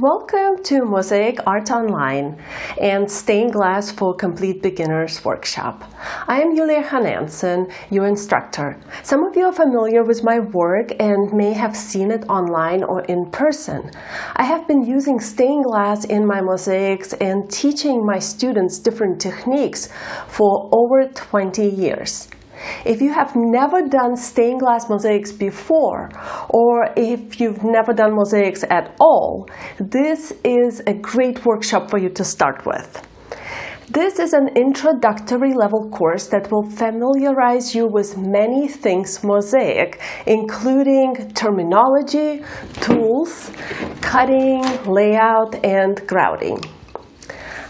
Welcome to Mosaic Arts Online and Stained Glass for Complete Beginners workshop. I am Yulia Hanansen, your instructor. Some of you are familiar with my work and may have seen it online or in person. I have been using stained glass in my mosaics and teaching my students different techniques for over 20 years. If you have never done stained glass mosaics before, or if you've never done mosaics at all, this is a great workshop for you to start with. This is an introductory level course that will familiarize you with many things mosaic, including terminology, tools, cutting, layout, and grouting.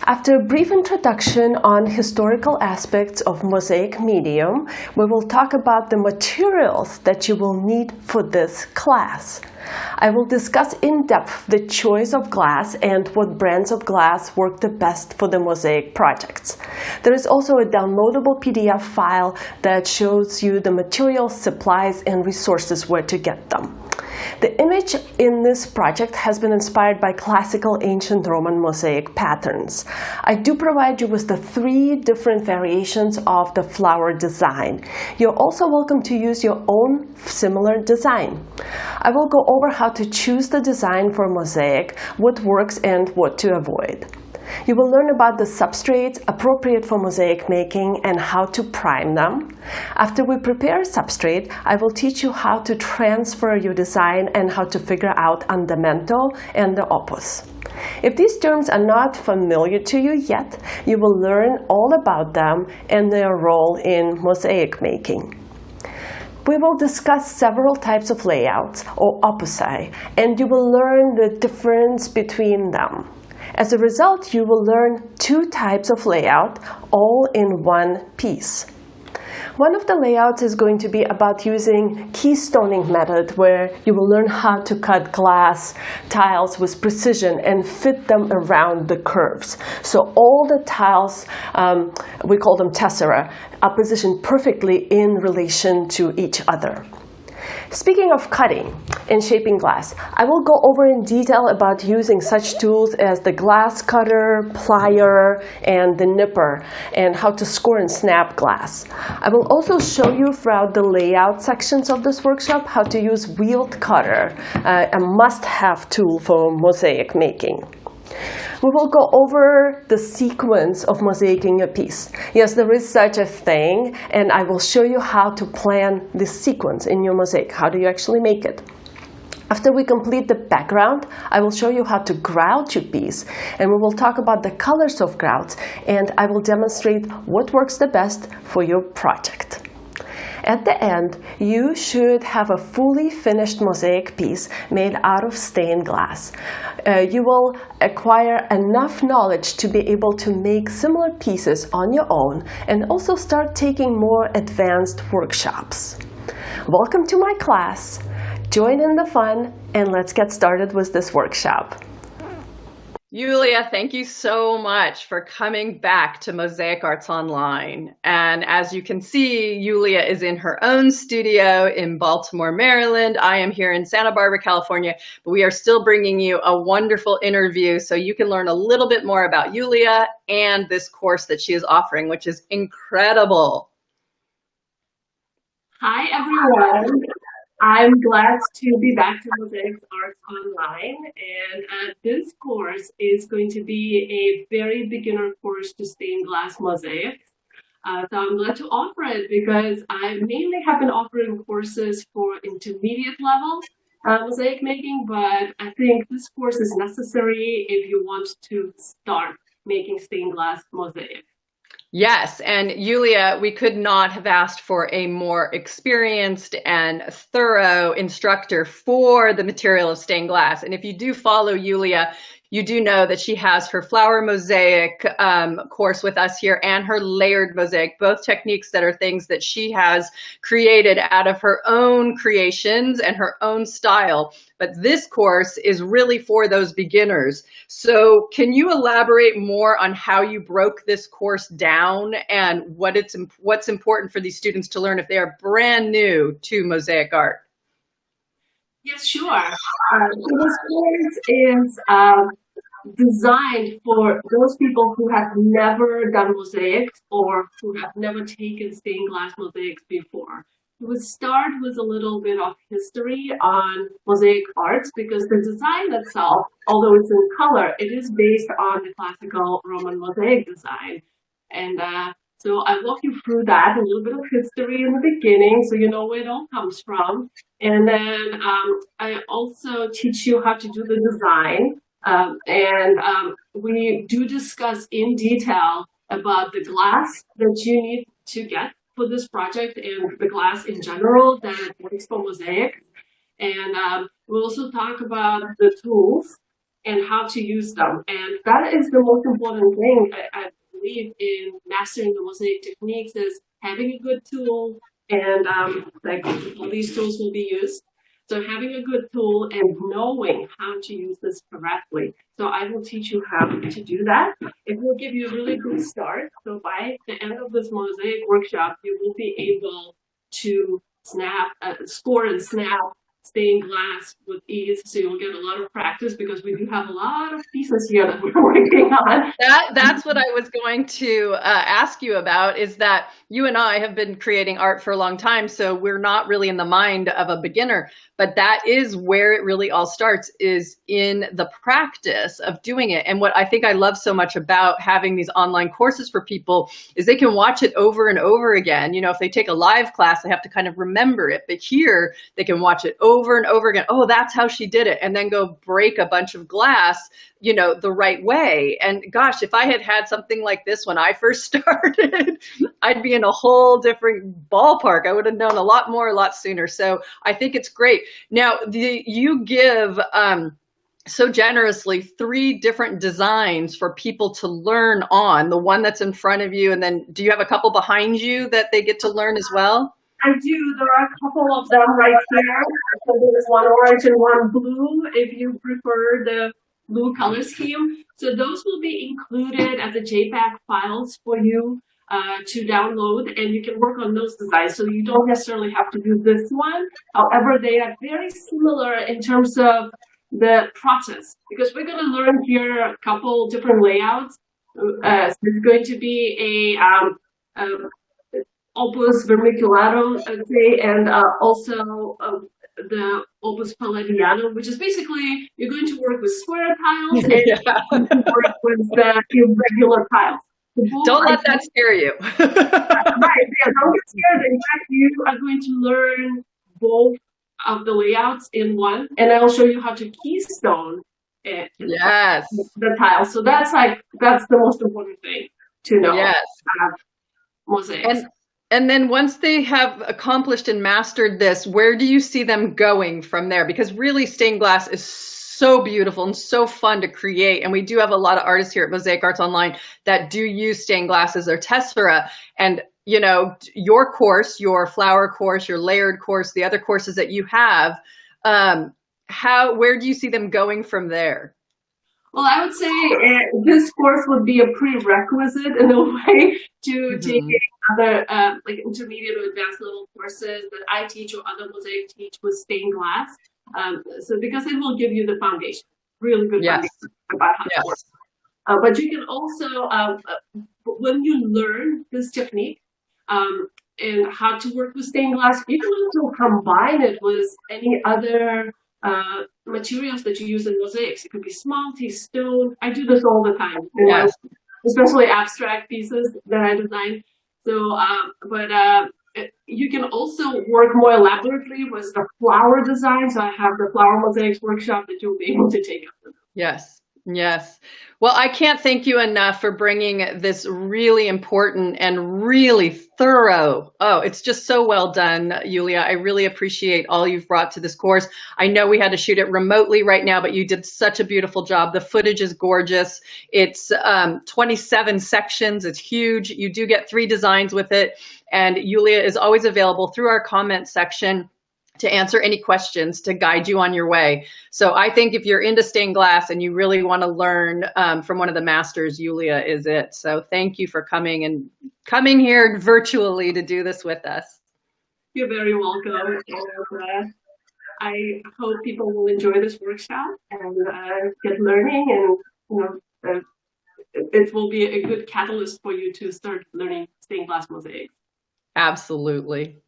After a brief introduction on historical aspects of mosaic medium, we will talk about the materials that you will need for this class. I will discuss in depth the choice of glass and what brands of glass work the best for the mosaic projects. There is also a downloadable PDF file that shows you the materials, supplies, and resources where to get them. The image in this project has been inspired by classical ancient Roman mosaic patterns. I do provide you with the 3 different variations of the flower design. You're also welcome to use your own similar design. I will go over how to choose the design for mosaic, what works and what to avoid. You will learn about the substrates appropriate for mosaic making and how to prime them. After we prepare a substrate, I will teach you how to transfer your design and how to figure out andamento and the opus. If these terms are not familiar to you yet, you will learn all about them and their role in mosaic making. We will discuss several types of layouts or opusi, and you will learn the difference between them. As a result, you will learn 2 types of layout all in one piece. One of the layouts is going to be about using keystoning method, where you will learn how to cut glass tiles with precision and fit them around the curves. So all the tiles, we call them tessera, are positioned perfectly in relation to each other. Speaking of cutting and shaping glass, I will go over in detail about using such tools as the glass cutter, plier, and the nipper, and how to score and snap glass. I will also show you throughout the layout sections of this workshop how to use wheeled cutter, a must-have tool for mosaic making. We will go over the sequence of mosaicing a piece. Yes, there is such a thing, and I will show you how to plan this sequence in your mosaic. How do you actually make it? After we complete the background, I will show you how to grout your piece, and we will talk about the colors of grouts, and I will demonstrate what works the best for your project. At the end, you should have a fully finished mosaic piece made out of stained glass. You will acquire enough knowledge to be able to make similar pieces on your own and also start taking more advanced workshops. Welcome to my class. Join in the fun and let's get started with this workshop. Yulia, thank you so much for coming back to Mosaic Arts Online. And as you can see, Yulia is in her own studio in Baltimore, Maryland. I am here in Santa Barbara, California, but we are still bringing you a wonderful interview so you can learn a little bit more about Yulia and this course that she is offering, which is incredible. Hi, everyone. I'm glad to be back to Mosaic Arts Online, and this course is going to be a very beginner course to stained glass mosaics. So I'm glad to offer it because I mainly have been offering courses for intermediate level mosaic making, but I think this course is necessary if you want to start making stained glass mosaic. Yes, and Yulia, we could not have asked for a more experienced and thorough instructor for the material of stained glass. And if you do follow Yulia, you do know that she has her flower mosaic course with us here and her layered mosaic, both techniques that are things that she has created out of her own creations and her own style. But this course is really for those beginners. So can you elaborate more on how you broke this course down and what's important for these students to learn if they are brand new to mosaic art? Yes, sure. So this course is designed for those people who have never done mosaics or who have never taken stained glass mosaics before. We would start with a little bit of history on mosaic arts because the design itself, although it's in color, it is based on the classical Roman mosaic design. And so I walk you through that, a little bit of history in the beginning so you know where it all comes from. And then I also teach you how to do the design. We do discuss in detail about the glass that you need to get for this project and the glass in general that works for mosaic. And we'll also talk about the tools and how to use them. And that is the most important thing I believe in mastering the mosaic techniques is having a good tool and like all these tools will be used. So having a good tool and knowing how to use this correctly. So I will teach you how to do that. It will give you a really good start. So by the end of this mosaic workshop, you will be able to score and snap stained glass with ease. So you'll get a lot of practice because we do have a lot of pieces here that we're working on. That's what I was going to ask you about, is that you and I have been creating art for a long time, so we're not really in the mind of a beginner, but that is where it really all starts, is in the practice of doing it. And what I think I love so much about having these online courses for people is they can watch it over and over again. You know, if they take a live class, they have to kind of remember it, but here they can watch it over and over again. Oh, that's how she did it. And then go break a bunch of glass, you know, the right way. And gosh, if I had had something like this when I first started, I'd be in a whole different ballpark. I would have known a lot more, a lot sooner. So I think it's great. Now, you give so generously 3 different designs for people to learn on, the one that's in front of you. And then do you have a couple behind you that they get to learn as well? I do. There are a couple of them right here. So there's one orange and one blue, if you prefer the blue color scheme. So those will be included as a JPEG files for you to download, and you can work on those designs. So you don't necessarily have to do this one. However, they are very similar in terms of the process, because we're going to learn here a couple different layouts. So it's going to be a opus vermiculatum, I'd say, and also the opus palladianum, which is basically you're going to work with square tiles and work with the irregular tiles. Don't let that scare you. Right, yeah, don't get scared. In fact, you are going to learn both of the layouts in one, and I will show you how to keystone it. Yes. The tiles. So that's the most important thing to know. Yes. Mosaics. And then once they have accomplished and mastered this, where do you see them going from there? Because really stained glass is so beautiful and so fun to create. And we do have a lot of artists here at Mosaic Arts Online that do use stained glass as their tessera. And, you know, your course, your flower course, your layered course, the other courses that you have, where do you see them going from there? Well, I would say this course would be a prerequisite in a way to take other like intermediate or advanced level courses that I teach or other mosaic teach with stained glass. So because it will give you the foundation, really good foundation about how to work. But you can also, when you learn this technique and how to work with stained glass, you can also combine it with any other materials that you use in mosaics. It could be smalty, stone. I do this all the time, especially abstract pieces that I design. So, you can also work more elaborately with the flower design. So I have the flower mosaics workshop that you'll be able to take up. Yes. Yes. Well, I can't thank you enough for bringing this really important and really thorough. Oh, it's just so well done, Yulia. I really appreciate all you've brought to this course. I know we had to shoot it remotely right now, but you did such a beautiful job. The footage is gorgeous. It's 27 sections. It's huge. You do get 3 designs with it. And Yulia is always available through our comment section to answer any questions, to guide you on your way. So I think if you're into stained glass and you really want to learn from one of the masters, Yulia is it. So thank you for coming here virtually to do this with us. You're very welcome. I hope people will enjoy this workshop and get learning, and it will be a good catalyst for you to start learning stained glass mosaics. Absolutely.